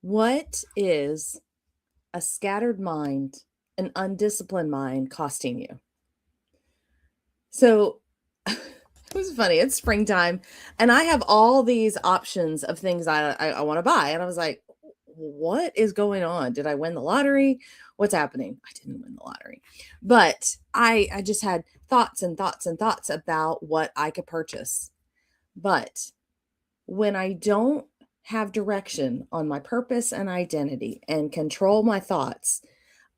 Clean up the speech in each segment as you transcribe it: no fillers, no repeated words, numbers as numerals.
What is a scattered mind, an undisciplined mind costing you? So it was funny. It's springtime, and I have all these options of things I want to buy. And I was like, what is going on? Did I win the lottery? What's happening? I didn't win the lottery. But I just had thoughts and thoughts and thoughts about what I could purchase. But when I don't have direction on my purpose and identity and control my thoughts,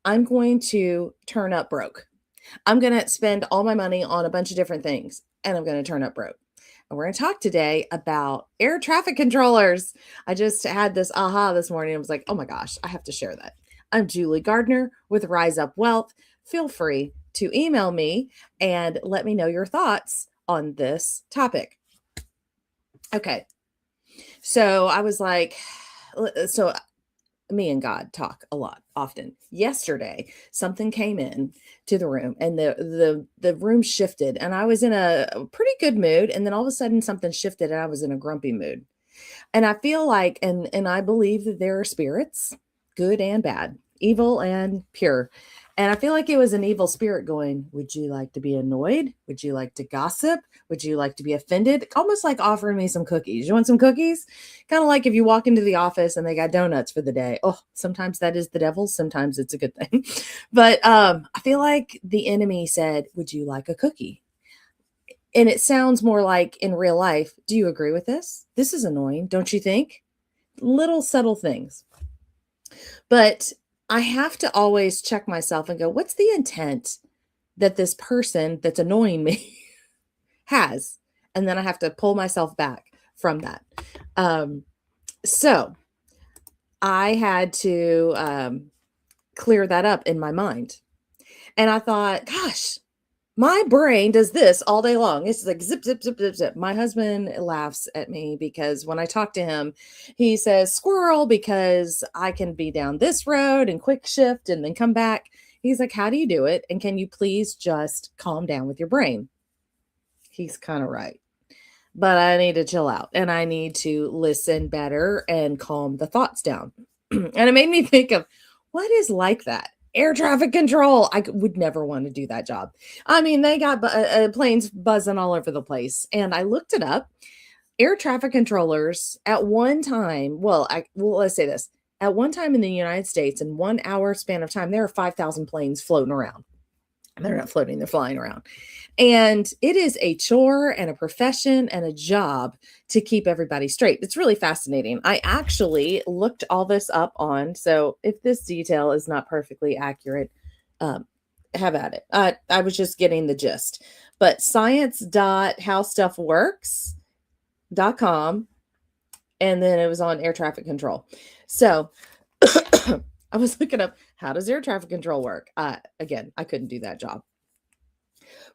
I'm going to turn up broke. I'm going to spend all my money on a bunch of different things and I'm going to turn up broke. And we're going to talk today about air traffic controllers. I just had this aha this morning. I was like, oh my gosh, I have to share that. I'm Julie Gardner with Rise Up Wealth. Feel free to email me and let me know your thoughts on this topic. Okay. So I was like, so me and God talk a lot, often. Yesterday, something came in to the room and the room shifted and I was in a pretty good mood and then all of a sudden something shifted and I was in a grumpy mood. And I feel like and I believe that there are spirits, good and bad, evil and pure. And I feel like it was an evil spirit going, would you like to be annoyed? Would you like to gossip? Would you like to be offended? Almost like offering me some cookies. You want some cookies? Kind of like if you walk into the office and they got donuts for the day. Oh, sometimes that is the devil. Sometimes it's a good thing. But I feel like the enemy said, would you like a cookie? And it sounds more like in real life. Do you agree with this? This is annoying, don't you think? Little subtle things. But I have to always check myself and go, what's the intent that this person that's annoying me has? And then I have to pull myself back from that. So I had to clear that up in my mind. And I thought, gosh, my brain does this all day long. It's like zip, zip, zip, zip, zip. My husband laughs at me because when I talk to him, he says squirrel because I can be down this road and quick shift and then come back. He's like, how do you do it? And can you please just calm down with your brain? He's kind of right. But I need to chill out and I need to listen better and calm the thoughts down. And it made me think of what is like that? Air traffic control. I would never want to do that job. I mean, they got planes buzzing all over the place. And I looked it up. Air traffic controllers at one time, let's say this. At one time in the United States, in 1 hour span of time, there are 5,000 planes floating around. They're not floating, they're flying around. And it is a chore and a profession and a job to keep everybody straight. It's really fascinating. I actually looked all this up on, so if this detail is not perfectly accurate, have at it. I was just getting the gist. But science.howstuffworks.com, and then it was on air traffic control. So I was looking up, how does air traffic control work? Again, I couldn't do that job.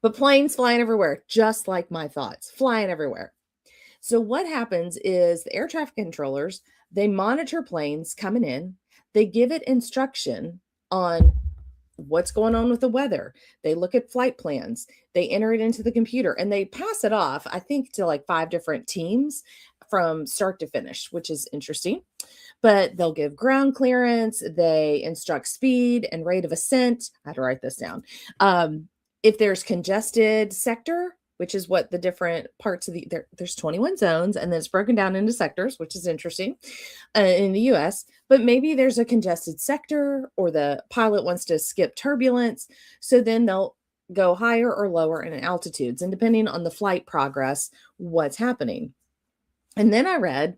But planes flying everywhere, just like my thoughts, flying everywhere. So what happens is the air traffic controllers, they monitor planes coming in. They give it instruction on what's going on with the weather. They look at flight plans. They enter it into the computer and they pass it off, I think, to like 5 different teams from start to finish, which is interesting. But they'll give ground clearance. They instruct speed and rate of ascent. I had to write this down. If there's congested sector, which is what the different parts of there's 21 zones, and then it's broken down into sectors, which is interesting in the US. But maybe there's a congested sector or the pilot wants to skip turbulence. So then they'll go higher or lower in altitudes, and depending on the flight progress, what's happening. And then I read,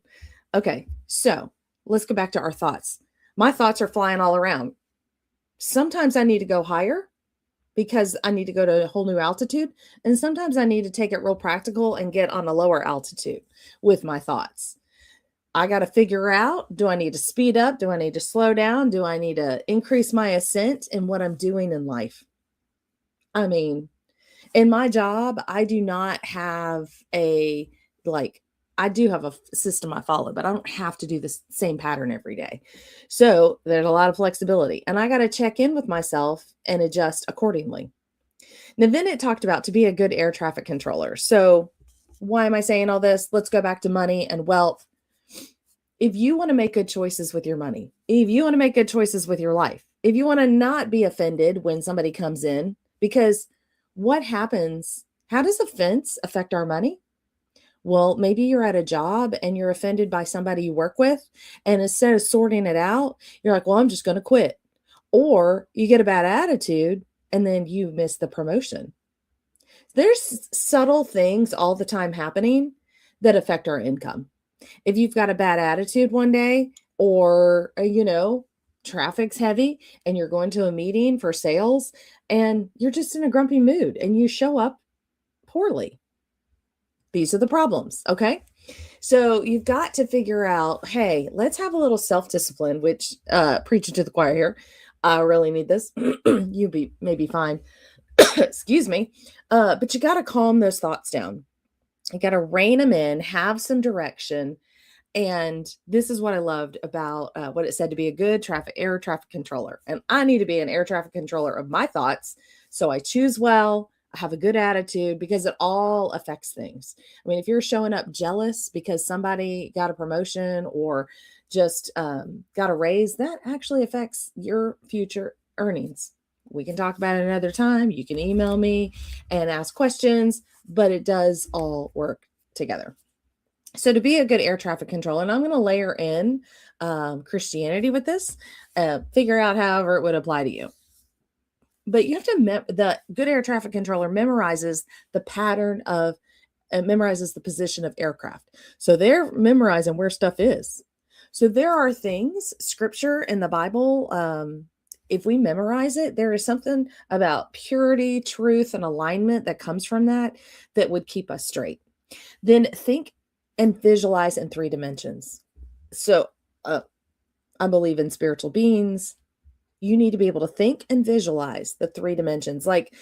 okay, so let's go back to our thoughts. My thoughts are flying all around. Sometimes I need to go higher because I need to go to a whole new altitude. And sometimes I need to take it real practical and get on a lower altitude with my thoughts. I got to figure out, do I need to speed up? Do I need to slow down? Do I need to increase my ascent in what I'm doing in life? I mean, in my job, I do not have I do have a system I follow, but I don't have to do the same pattern every day. So there's a lot of flexibility and I got to check in with myself and adjust accordingly. Now, then it talked about to be a good air traffic controller. So why am I saying all this? Let's go back to money and wealth. If you want to make good choices with your money, if you want to make good choices with your life, if you want to not be offended when somebody comes in, because what happens? How does offense affect our money? Well, maybe you're at a job and you're offended by somebody you work with, and instead of sorting it out, you're like, well, I'm just going to quit. Or you get a bad attitude and then you miss the promotion. There's subtle things all the time happening that affect our income. If you've got a bad attitude one day, or, traffic's heavy and you're going to a meeting for sales and you're just in a grumpy mood and you show up poorly, these are the problems. Okay. So you've got to figure out, hey, let's have a little self-discipline, which preaching to the choir here. I really need this. You be maybe fine. Excuse me. But you got to calm those thoughts down. You got to rein them in, have some direction. And this is what I loved about what it said to be a good air traffic controller. And I need to be an air traffic controller of my thoughts. So I choose well, I have a good attitude, because it all affects things. I mean, if you're showing up jealous because somebody got a promotion or just got a raise, that actually affects your future earnings. We can talk about it another time. You can email me and ask questions, but it does all work together. So to be a good air traffic controller, and I'm going to layer in Christianity with this, figure out however it would apply to you. But you have to, the good air traffic controller memorizes the pattern of, memorizes the position of aircraft. So they're memorizing where stuff is. So there are things, scripture in the Bible, if we memorize it, there is something about purity, truth, and alignment that comes from that would keep us straight. Then think and visualize in 3 dimensions. So I believe in spiritual beings. You need to be able to think and visualize the 3 dimensions. Like,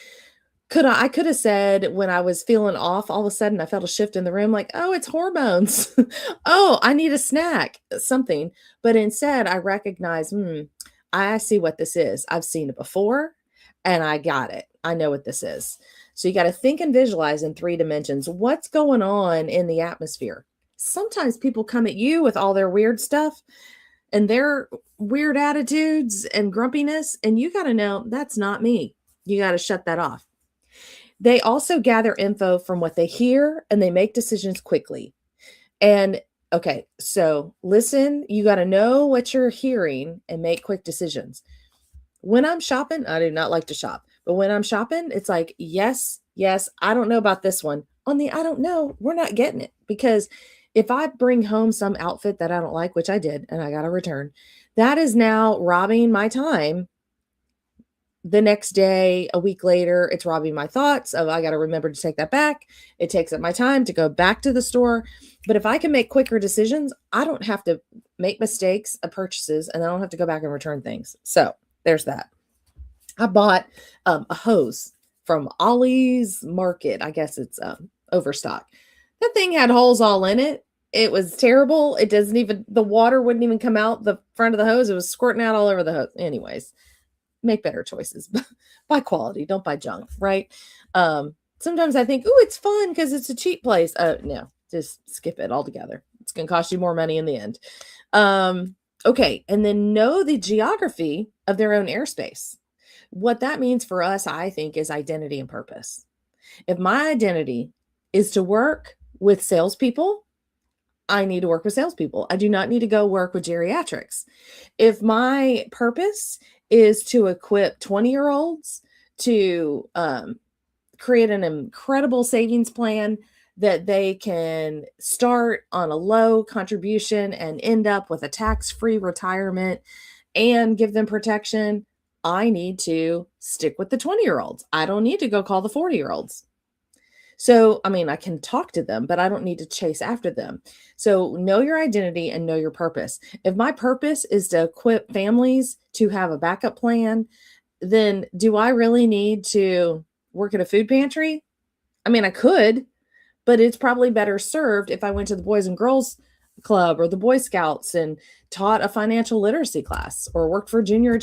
I could have said when I was feeling off, all of a sudden I felt a shift in the room, like, oh, it's hormones. Oh, I need a snack, something. But instead I recognize, I see what this is. I've seen it before and I got it. I know what this is. So you got to think and visualize in 3 dimensions. What's going on in the atmosphere? Sometimes people come at you with all their weird stuff and their weird attitudes and grumpiness, and you got to know that's not me. You got to shut that off. They also gather info from what they hear and they make decisions quickly. And okay, so listen, you got to know what you're hearing and make quick decisions. When I'm shopping, I do not like to shop, but when I'm shopping, it's like, yes, I don't know about this one. On the I don't know, we're not getting it, because if I bring home some outfit that I don't like, which I did, and I got a return, that is now robbing my time. The next day, a week later, it's robbing my thoughts of, I got to remember to take that back. It takes up my time to go back to the store. But if I can make quicker decisions, I don't have to make mistakes of purchases, and I don't have to go back and return things. So there's that. I bought a hose from Ollie's Market. I guess it's Overstock. That thing had holes all in it. It was terrible. It doesn't even, the water wouldn't even come out the front of the hose. It was squirting out all over the hose. Anyways, make better choices. Buy quality, don't buy junk, right? Sometimes I think, oh, it's fun because it's a cheap place. No, just skip it altogether. It's going to cost you more money in the end. Okay, and then know the geography of their own airspace. What that means for us, I think, is identity and purpose. If my identity is to work with salespeople, I need to work with salespeople. I do not need to go work with geriatrics. If my purpose is to equip 20-year-olds to create an incredible savings plan that they can start on a low contribution and end up with a tax-free retirement and give them protection, I need to stick with the 20-year-olds. I don't need to go call the 40-year-olds. So, I mean, I can talk to them, but I don't need to chase after them. So know your identity and know your purpose. If my purpose is to equip families to have a backup plan, then do I really need to work at a food pantry? I mean, I could, but it's probably better served if I went to the Boys and Girls Club or the Boy Scouts and taught a financial literacy class or worked for junior